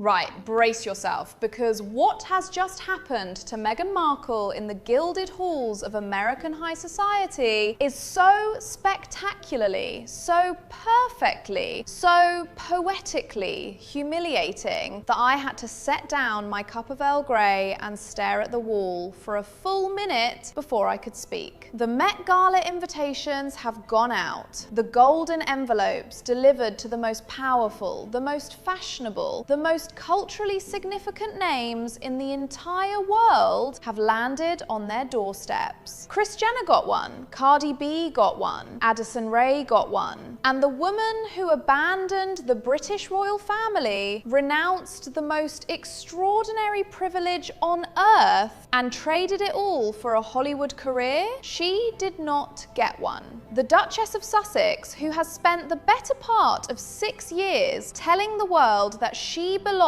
Right, brace yourself, because what has just happened to Meghan Markle in the gilded halls of American high society is so spectacularly, so perfectly, so poetically humiliating that I had to set down my cup of Earl Grey and stare at the wall for a full minute before I could speak. The Met Gala invitations have gone out. The golden envelopes delivered to the most powerful, the most fashionable, the most culturally significant names in the entire world have landed on their doorsteps. Kris Jenner got one, Cardi B got one, Addison Rae got one, and the woman who abandoned the British royal family, renounced the most extraordinary privilege on earth, and traded it all for a Hollywood career, she did not get one. The Duchess of Sussex, who has spent the better part of 6 years telling the world that she belongs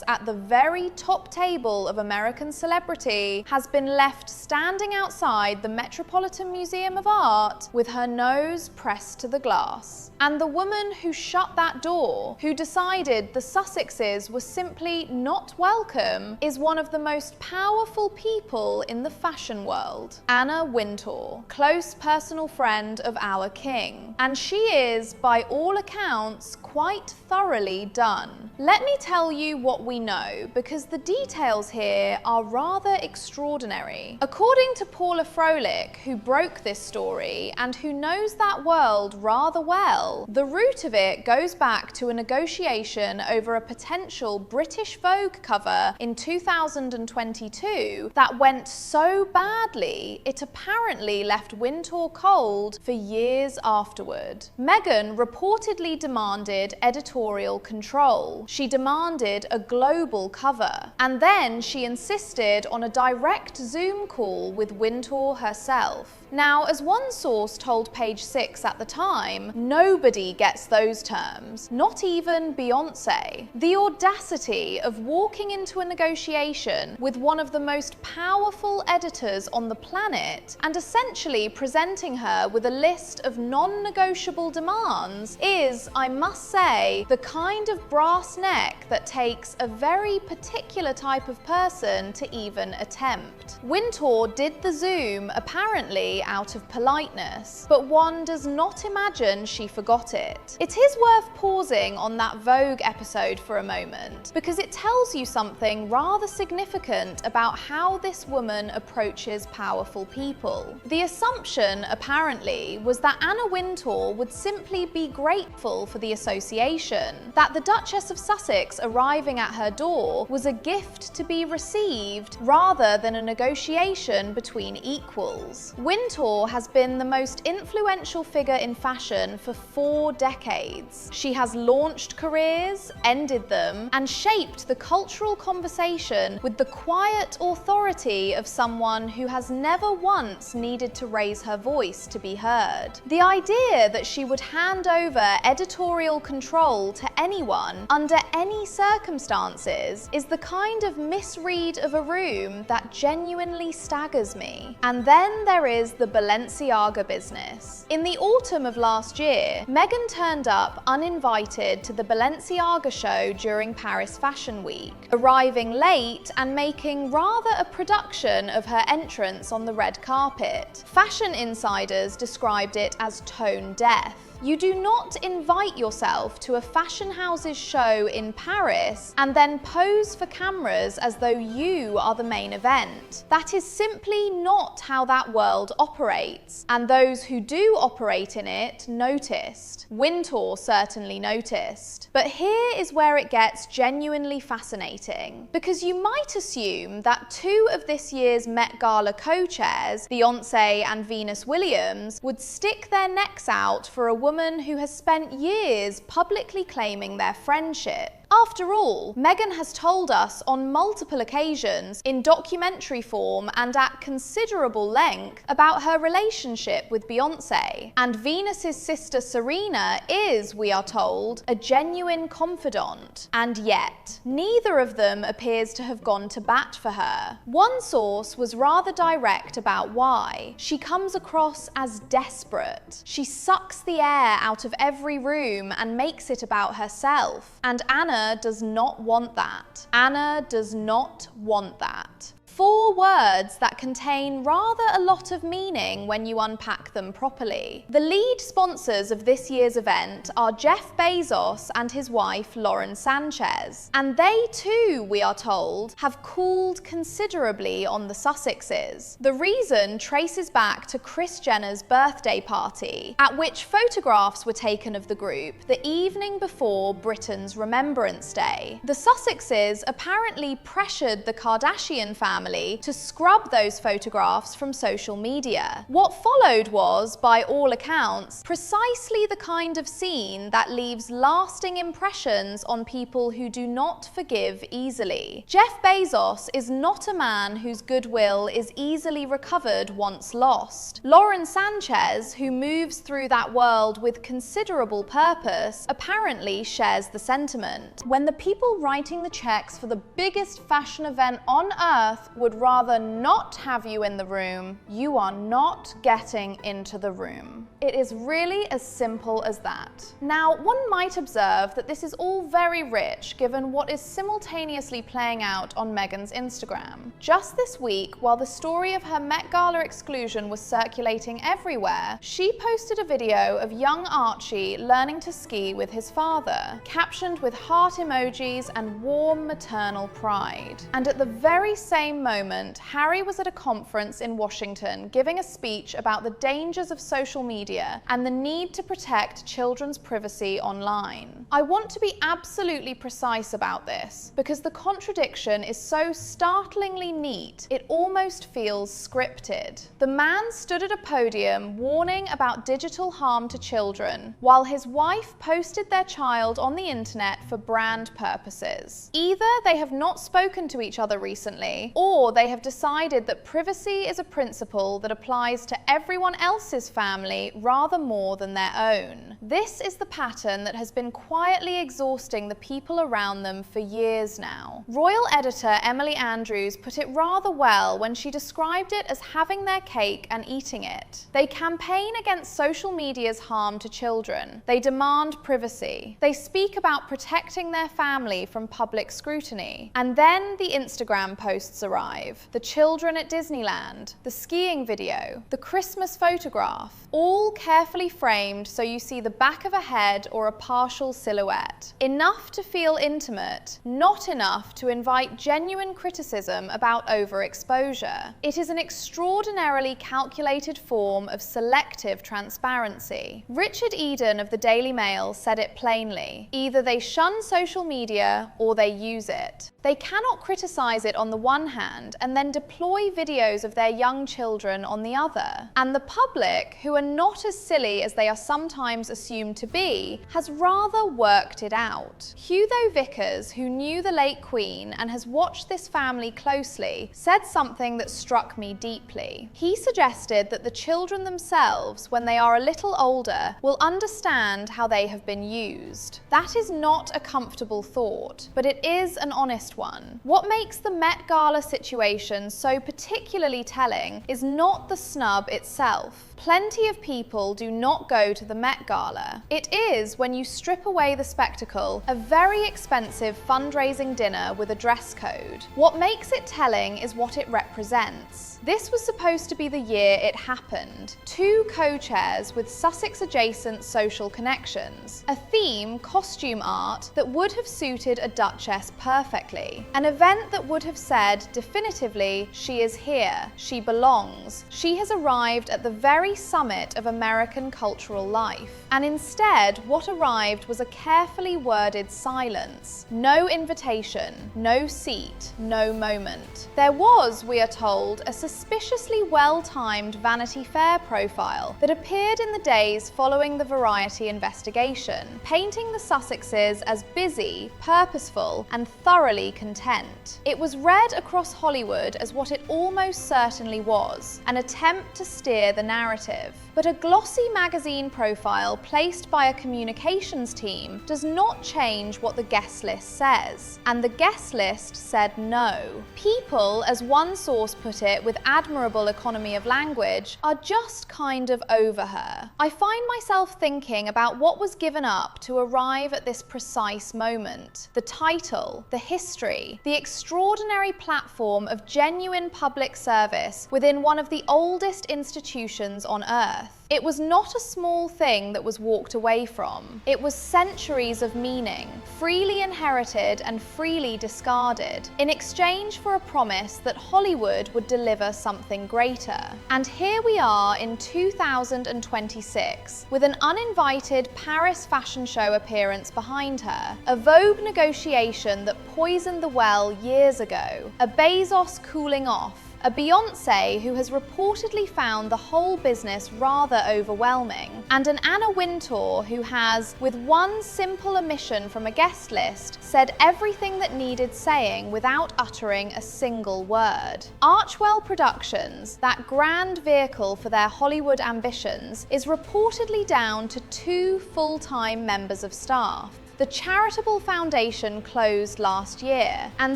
at the very top table of American celebrity, has been left standing outside the Metropolitan Museum of Art with her nose pressed to the glass. And the woman who shut that door, who decided the Sussexes were simply not welcome, is one of the most powerful people in the fashion world, Anna Wintour, close personal friend of our king. And she is, by all accounts, quite thoroughly done. Let me tell you what we know, because the details here are rather extraordinary. According to Paula Froelich, who broke this story and who knows that world rather well, the root of it goes back to a negotiation over a potential British Vogue cover in 2022 that went so badly it apparently left Wintour cold for years afterward. Meghan reportedly demanded editorial control. She demanded a global cover, and then she insisted on a direct Zoom call with Wintour herself. Now, as one source told Page Six at the time, nobody gets those terms, not even Beyoncé. The audacity of walking into a negotiation with one of the most powerful editors on the planet and essentially presenting her with a list of non-negotiable demands is, I must say, the kind of brass neck that takes a very particular type of person to even attempt. Wintour did the Zoom apparently out of politeness, but one does not imagine she forgot it. It is worth pausing on that Vogue episode for a moment, because it tells you something rather significant about how this woman approaches powerful people. The assumption, apparently, was that Anna Wintour would simply be grateful for the association, that the Duchess of Sussex arriving at her door was a gift to be received rather than a negotiation between equals. Wintour has been the most influential figure in fashion for 4 decades. She has launched careers, ended them, and shaped the cultural conversation with the quiet authority of someone who has never once needed to raise her voice to be heard. The idea that she would hand over editorial control to anyone under any circumstances is the kind of misread of a room that genuinely staggers me. And then there is the Balenciaga business. In the autumn of last year, Meghan turned up uninvited to the Balenciaga show during Paris Fashion Week, arriving late and making rather a production of her entrance on the red carpet. Fashion insiders described it as tone deaf. You do not invite yourself to a fashion house's show in Paris and then pose for cameras as though you are the main event. That is simply not how that world operates, and those who do operate in it noticed. Wintour certainly noticed. But here is where it gets genuinely fascinating, because you might assume that 2 of this year's Met Gala co-chairs, Beyoncé and Venus Williams, would stick their necks out for a woman who has spent years publicly claiming their friendship. After all, Meghan has told us on multiple occasions, in documentary form and at considerable length, about her relationship with Beyoncé. And Venus's sister Serena is, we are told, a genuine confidant. And yet, neither of them appears to have gone to bat for her. One source was rather direct about why. She comes across as desperate. She sucks the air out of every room and makes it about herself. And Anna Anna does not want that. Anna does not want that. 4 words that contain rather a lot of meaning when you unpack them properly. The lead sponsors of this year's event are Jeff Bezos and his wife Lauren Sanchez, and they too, we are told, have cooled considerably on the Sussexes. The reason traces back to Kris Jenner's birthday party, at which photographs were taken of the group the evening before Britain's Remembrance Day. The Sussexes apparently pressured the Kardashian family to scrub those photographs from social media. What followed was, by all accounts, precisely the kind of scene that leaves lasting impressions on people who do not forgive easily. Jeff Bezos is not a man whose goodwill is easily recovered once lost. Lauren Sanchez, who moves through that world with considerable purpose, apparently shares the sentiment. When the people writing the checks for the biggest fashion event on earth would rather not have you in the room, you are not getting into the room. It is really as simple as that. Now, one might observe that this is all very rich given what is simultaneously playing out on Meghan's Instagram. Just this week, while the story of her Met Gala exclusion was circulating everywhere, she posted a video of young Archie learning to ski with his father, captioned with heart emojis and warm maternal pride. And at the very same moment, Harry was at a conference in Washington giving a speech about the dangers of social media and the need to protect children's privacy online. I want to be absolutely precise about this because the contradiction is so startlingly neat, it almost feels scripted. The man stood at a podium warning about digital harm to children, while his wife posted their child on the internet for brand purposes. Either they have not spoken to each other recently, or they have decided that privacy is a principle that applies to everyone else's family rather more than their own. This is the pattern that has been quietly exhausting the people around them for years now. Royal editor Emily Andrews put it rather well when she described it as having their cake and eating it. They campaign against social media's harm to children. They demand privacy. They speak about protecting their family from public scrutiny. And then the Instagram posts arrive. The children at Disneyland, the skiing video, the Christmas photograph, all carefully framed so you see the back of a head or a partial silhouette. Enough to feel intimate, not enough to invite genuine criticism about overexposure. It is an extraordinarily calculated form of selective transparency. Richard Eden of the Daily Mail said it plainly: either they shun social media or they use it. They cannot criticize it on the one hand and then deploy videos of their young children on the other. And the public, who are not as silly as they are sometimes assumed to be, has rather worked it out. Hugo Vickers, who knew the late Queen and has watched this family closely, said something that struck me deeply. He suggested that the children themselves, when they are a little older, will understand how they have been used. That is not a comfortable thought, but it is an honest one. What makes the Met Gala situation so particularly telling is not the snub itself. Plenty of people do not go to the Met Gala. It is, when you strip away the spectacle, a very expensive fundraising dinner with a dress code. What makes it telling is what it represents. This was supposed to be the year it happened. 2 co-chairs with Sussex-adjacent social connections. A theme, costume art, that would have suited a duchess perfectly. An event that would have said definitively, she is here, she belongs, she has arrived at the very summit of American cultural life. And instead, what arrived was a carefully worded silence. No invitation, no seat, no moment. There was, we are told, a suspiciously well-timed Vanity Fair profile that appeared in the days following the Variety investigation, painting the Sussexes as busy, purposeful, and thoroughly content. It was read across Hollywood as what it almost certainly was, an attempt to steer the narrative. But a glossy magazine profile placed by a communications team does not change what the guest list says. And the guest list said no. People, as one source put it with admirable economy of language, are just kind of over her. I find myself thinking about what was given up to arrive at this precise moment. The title, the history, the extraordinary platform of genuine public service within one of the oldest institutions on earth. It was not a small thing that was walked away from. It was centuries of meaning, freely inherited and freely discarded, in exchange for a promise that Hollywood would deliver something greater. And here we are in 2026, with an uninvited Paris fashion show appearance behind her, a Vogue negotiation that poisoned the well years ago, a Bezos cooling off, a Beyoncé who has reportedly found the whole business rather overwhelming, and an Anna Wintour who has, with one simple omission from a guest list, said everything that needed saying without uttering a single word. Archwell Productions, that grand vehicle for their Hollywood ambitions, is reportedly down to 2 full-time members of staff. The charitable foundation closed last year, and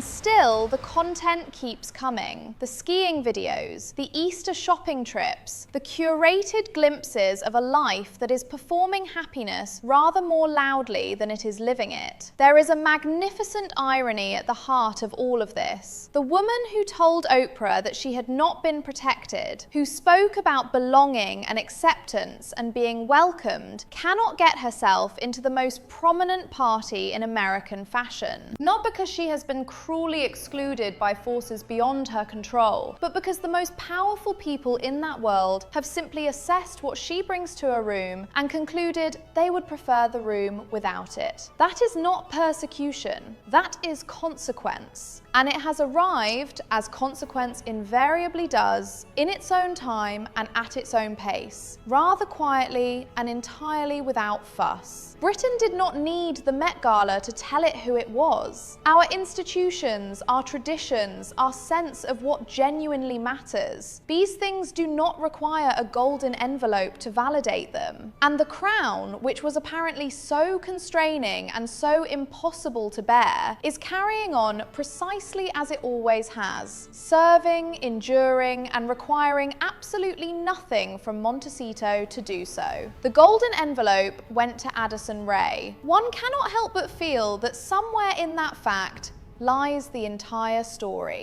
still the content keeps coming. The skiing videos, the Easter shopping trips, the curated glimpses of a life that is performing happiness rather more loudly than it is living it. There is a magnificent irony at the heart of all of this. The woman who told Oprah that she had not been protected, who spoke about belonging and acceptance and being welcomed, cannot get herself into the most prominent party in American fashion. Not because she has been cruelly excluded by forces beyond her control, but because the most powerful people in that world have simply assessed what she brings to a room and concluded they would prefer the room without it. That is not persecution, that is consequence. And it has arrived, as consequence invariably does, in its own time and at its own pace, rather quietly and entirely without fuss. Britain did not need the Met Gala to tell it who it was. Our institutions, our traditions, our sense of what genuinely matters, these things do not require a golden envelope to validate them. And the crown, which was apparently so constraining and so impossible to bear, is carrying on precisely as it always has, serving, enduring, and requiring absolutely nothing from Montecito to do so. The golden envelope went to Addison Rae. One cannot help but feel that somewhere in that fact lies the entire story.